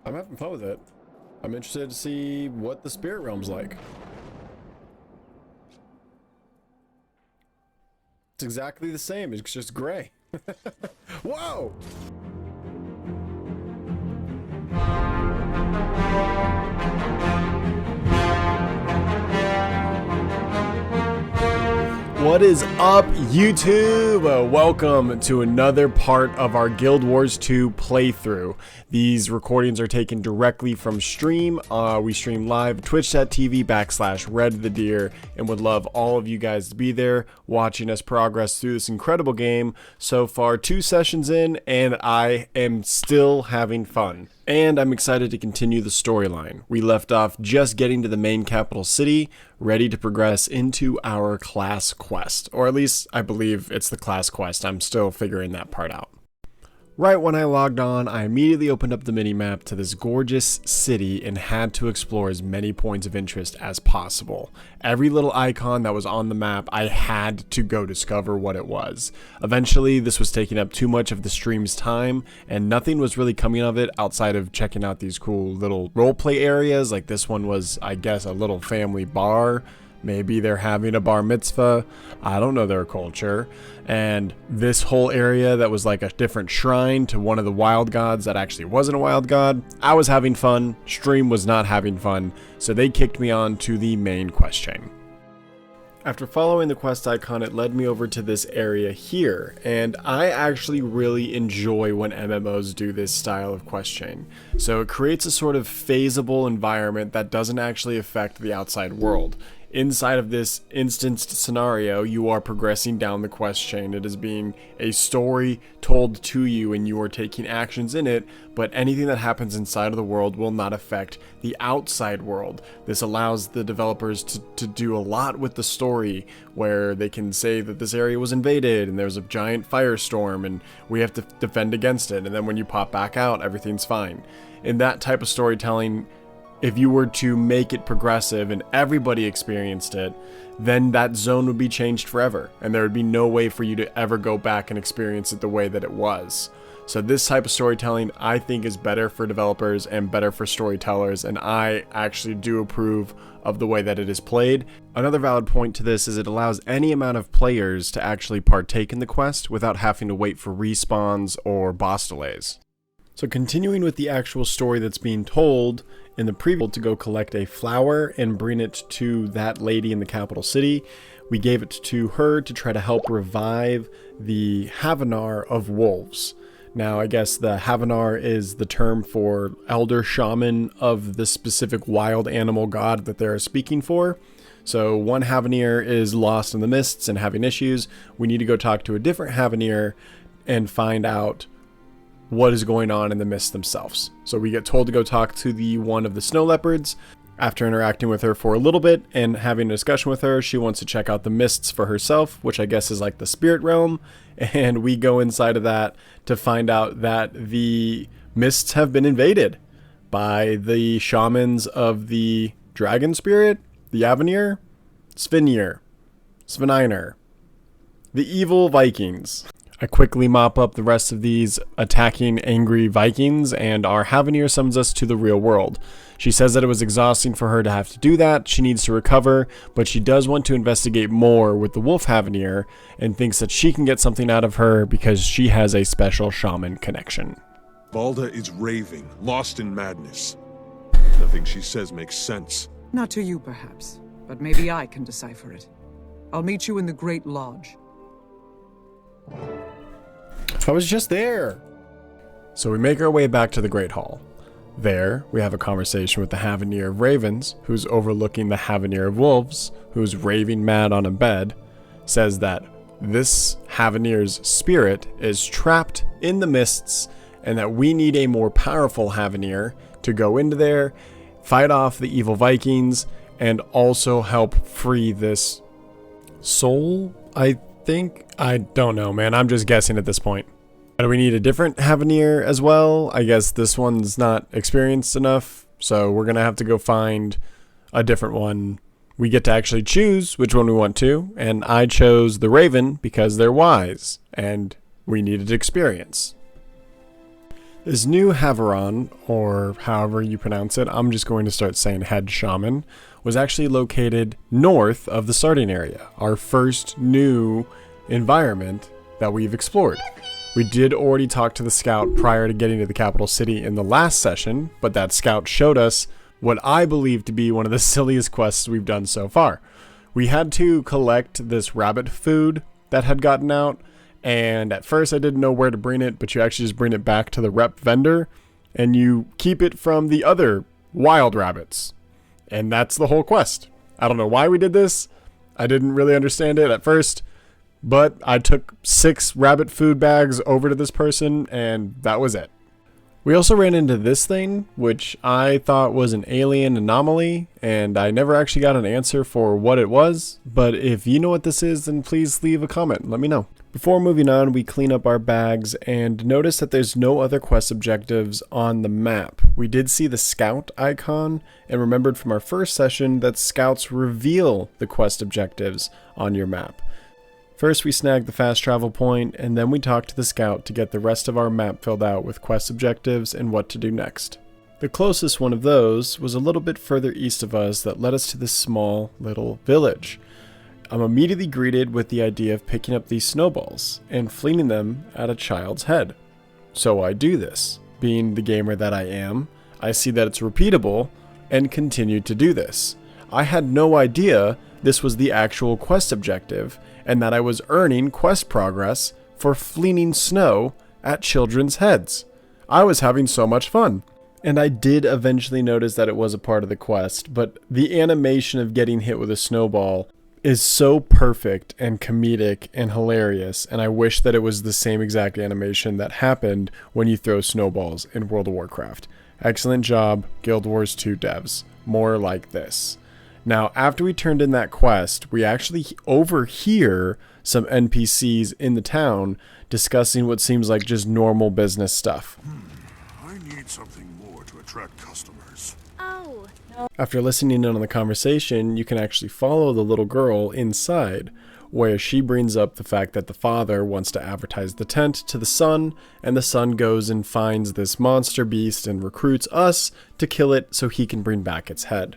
I'm having fun with it. I'm interested to see what the spirit realm's like. It's exactly the same, it's just gray. Whoa! What is up, YouTube? Welcome to another part of our Guild Wars 2 playthrough. These recordings are taken directly from stream. We stream live twitch.tv/Redthedeer and would love all of you guys to be there watching us progress through this incredible game. So far, 2 sessions in, and I am still having fun. And I'm excited to continue the storyline. We left off just getting to the main capital city, ready to progress into our class quest. Or at least I believe it's the class quest. I'm still figuring that part out. Right when I logged on, I immediately opened up the minimap to this gorgeous city and had to explore as many points of interest as possible. Every little icon that was on the map, I had to go discover what it was. Eventually, this was taking up too much of the stream's time, and nothing was really coming of it outside of checking out these cool little roleplay areas. Like this one was, I guess, a little family bar. Maybe they're having a bar mitzvah. I don't know their culture. And this whole area that was like a different shrine to one of the wild gods that actually wasn't a wild god. I was having fun. Stream was not having fun. So they kicked me on to the main quest chain. After following the quest icon, it led me over to this area here, and I actually really enjoy when MMOs do this style of quest chain. So it creates a sort of phaseable environment that doesn't actually affect the outside world. Inside of this instanced scenario, you are progressing down the quest chain. It is being a story told to you and you are taking actions in it, but anything that happens inside of the world will not affect the outside world. This allows the developers to do a lot with the story, where they can say that this area was invaded and there's a giant firestorm and we have to defend against it, and then when you pop back out, everything's fine. In that type of storytelling, if you were to make it progressive and everybody experienced it, then that zone would be changed forever, and there would be no way for you to ever go back and experience it the way that it was. So this type of storytelling, I think, is better for developers and better for storytellers, and I actually do approve of the way that it is played. Another valid point to this is it allows any amount of players to actually partake in the quest without having to wait for respawns or boss delays. So continuing with the actual story that's being told, in the preview to go collect a flower and bring it to that lady in the capital city. We gave it to her to try to help revive the Havenar of wolves. Now, I guess the Havenar is the term for elder shaman of the specific wild animal god that they're speaking for. So one Havenar is lost in the mists and having issues. We need to go talk to a different Havenar and find out what is going on in the mists themselves. So we get told to go talk to the one of the snow leopards. After interacting with her for a little bit and having a discussion with her, she wants to check out the mists for herself, which I guess is like the spirit realm. And we go inside of that to find out that the mists have been invaded by the shamans of the dragon spirit, the Avenir, Svenir, the evil Vikings. I quickly mop up the rest of these attacking angry Vikings, and our Havenar summons us to the real world. She says that it was exhausting for her to have to do that, she needs to recover, but she does want to investigate more with the wolf Havenar, and thinks that she can get something out of her because she has a special shaman connection. Balda is raving, lost in madness. Nothing she says makes sense. Not to you, perhaps, but maybe I can decipher it. I'll meet you in the Great Lodge. I was just there. So we make our way back to the Great Hall. There, we have a conversation with the Havenar of Ravens, who's overlooking the Havenar of Wolves, who's raving mad on a bed, says that this Havenar's spirit is trapped in the mists, and that we need a more powerful Havenar to go into there, fight off the evil Vikings, and also help free this soul, I think. I don't know, man. I'm just guessing at this point. Do we need a different Havenar as well? I guess this one's not experienced enough, so we're going to have to go find a different one. We get to actually choose which one we want to, and I chose the Raven because they're wise, and we needed experience. This new Haveron, or however you pronounce it, I'm just going to start saying head shaman, was actually located north of the starting area, our first new environment that we've explored. We did already talk to the scout prior to getting to the capital city in the last session, but that scout showed us what I believe to be one of the silliest quests we've done so far. We had to collect this rabbit food that had gotten out, and at first I didn't know where to bring it, but you actually just bring it back to the rep vendor, and you keep it from the other wild rabbits. And that's the whole quest. I don't know why we did this. I didn't really understand it at first, but I took 6 rabbit food bags over to this person, and that was it. We also ran into this thing, which I thought was an alien anomaly, and I never actually got an answer for what it was, but if you know what this is, then please leave a comment and let me know. Before moving on, we clean up our bags and notice that there's no other quest objectives on the map. We did see the scout icon and remembered from our first session that scouts reveal the quest objectives on your map. First we snag the fast travel point, and then we talk to the scout to get the rest of our map filled out with quest objectives and what to do next. The closest one of those was a little bit further east of us that led us to this small little village. I'm immediately greeted with the idea of picking up these snowballs and flinging them at a child's head. So I do this. Being the gamer that I am, I see that it's repeatable and continue to do this. I had no idea this was the actual quest objective, and that I was earning quest progress for flinging snow at children's heads. I was having so much fun. And I did eventually notice that it was a part of the quest, but the animation of getting hit with a snowball is so perfect and comedic and hilarious, and I wish that it was the same exact animation that happened when you throw snowballs in World of Warcraft. Excellent job, Guild Wars 2 devs. More like this. Now, after we turned in that quest, we actually overhear some NPCs in the town discussing what seems like just normal business stuff. I need something more to attract customers. Oh. After listening in on the conversation, you can actually follow the little girl inside, where she brings up the fact that the father wants to advertise the tent to the son, and the son goes and finds this monster beast and recruits us to kill it so he can bring back its head.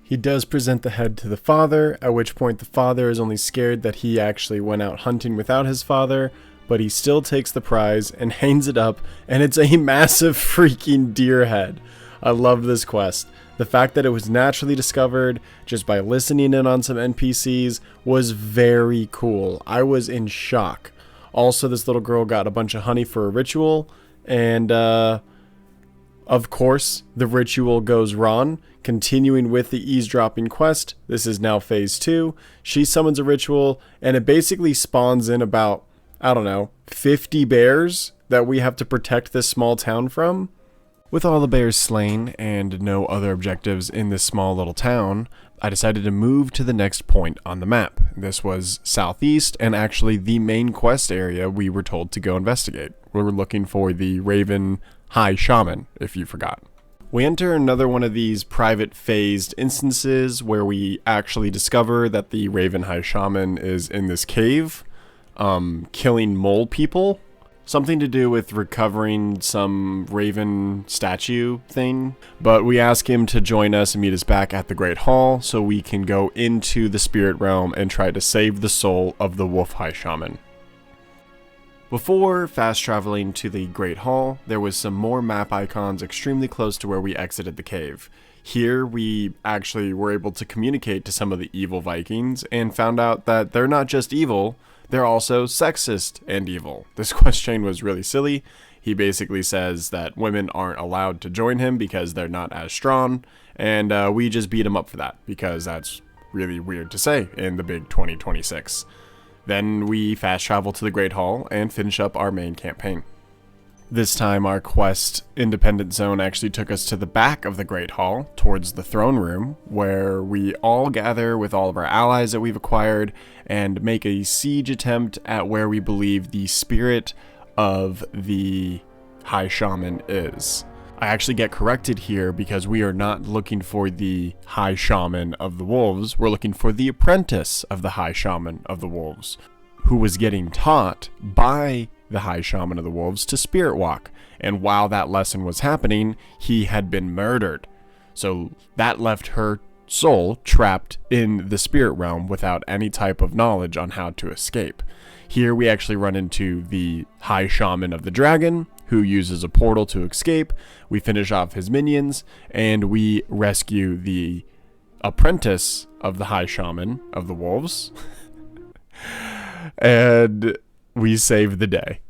He does present the head to the father, at which point the father is only scared that he actually went out hunting without his father, but he still takes the prize and hangs it up, and it's a massive freaking deer head. I love this quest. The fact that it was naturally discovered just by listening in on some NPCs was very cool. I was in shock. Also, this little girl got a bunch of honey for a ritual, and of course, the ritual goes wrong. Continuing with the eavesdropping quest, this is now phase 2. She summons a ritual, and it basically spawns in about, 50 bears that we have to protect this small town from. With all the bears slain and no other objectives in this small little town, I decided to move to the next point on the map. This was southeast, and actually the main quest area we were told to go investigate. We were looking for the Raven High Shaman, if you forgot. We enter another one of these private phased instances where we actually discover that the Raven High Shaman is in this cave, killing mole people. Something to do with recovering some raven statue thing. But we ask him to join us and meet us back at the Great Hall so we can go into the spirit realm and try to save the soul of the Wolf High Shaman. Before fast traveling to the Great Hall, there was some more map icons extremely close to where we exited the cave. Here we actually were able to communicate to some of the evil Vikings and found out that they're not just evil, they're also sexist and evil. This quest chain was really silly. He basically says that women aren't allowed to join him because they're not as strong, and we just beat him up for that because that's really weird to say in the big 2026. Then we fast travel to the Great Hall and finish up our main campaign. This time our quest independent zone actually took us to the back of the Great Hall, towards the throne room, where we all gather with all of our allies that we've acquired and make a siege attempt at where we believe the spirit of the High Shaman is. I actually get corrected here because we are not looking for the High Shaman of the Wolves, we're looking for the apprentice of the High Shaman of the Wolves, who was getting taught by the High Shaman of the Wolves to spirit walk. And while that lesson was happening, he had been murdered. So that left her soul trapped in the spirit realm without any type of knowledge on how to escape. Here we actually run into the High Shaman of the Dragon, who uses a portal to escape. We finish off his minions, and we rescue the apprentice of the High Shaman of the Wolves. And we save the day.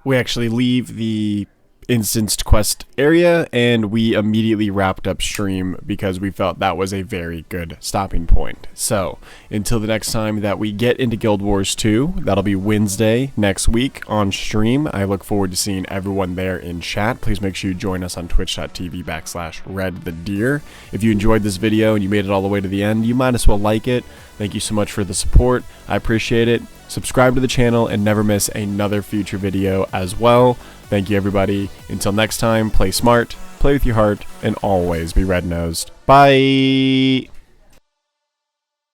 We actually leave the instanced quest area, and we immediately wrapped up stream because we felt that was a very good stopping point. So until the next time that we get into Guild Wars 2, that'll be Wednesday next week on stream. I look forward to seeing everyone there in chat. Please make sure you join us on twitch.tv/Redthedeer. If you enjoyed this video and you made it all the way to the end, you might as well like it. Thank you so much for the support. I appreciate it. Subscribe to the channel and never miss another future video as well. Thank you, everybody. Until next time, play smart, play with your heart, and always be red-nosed. Bye!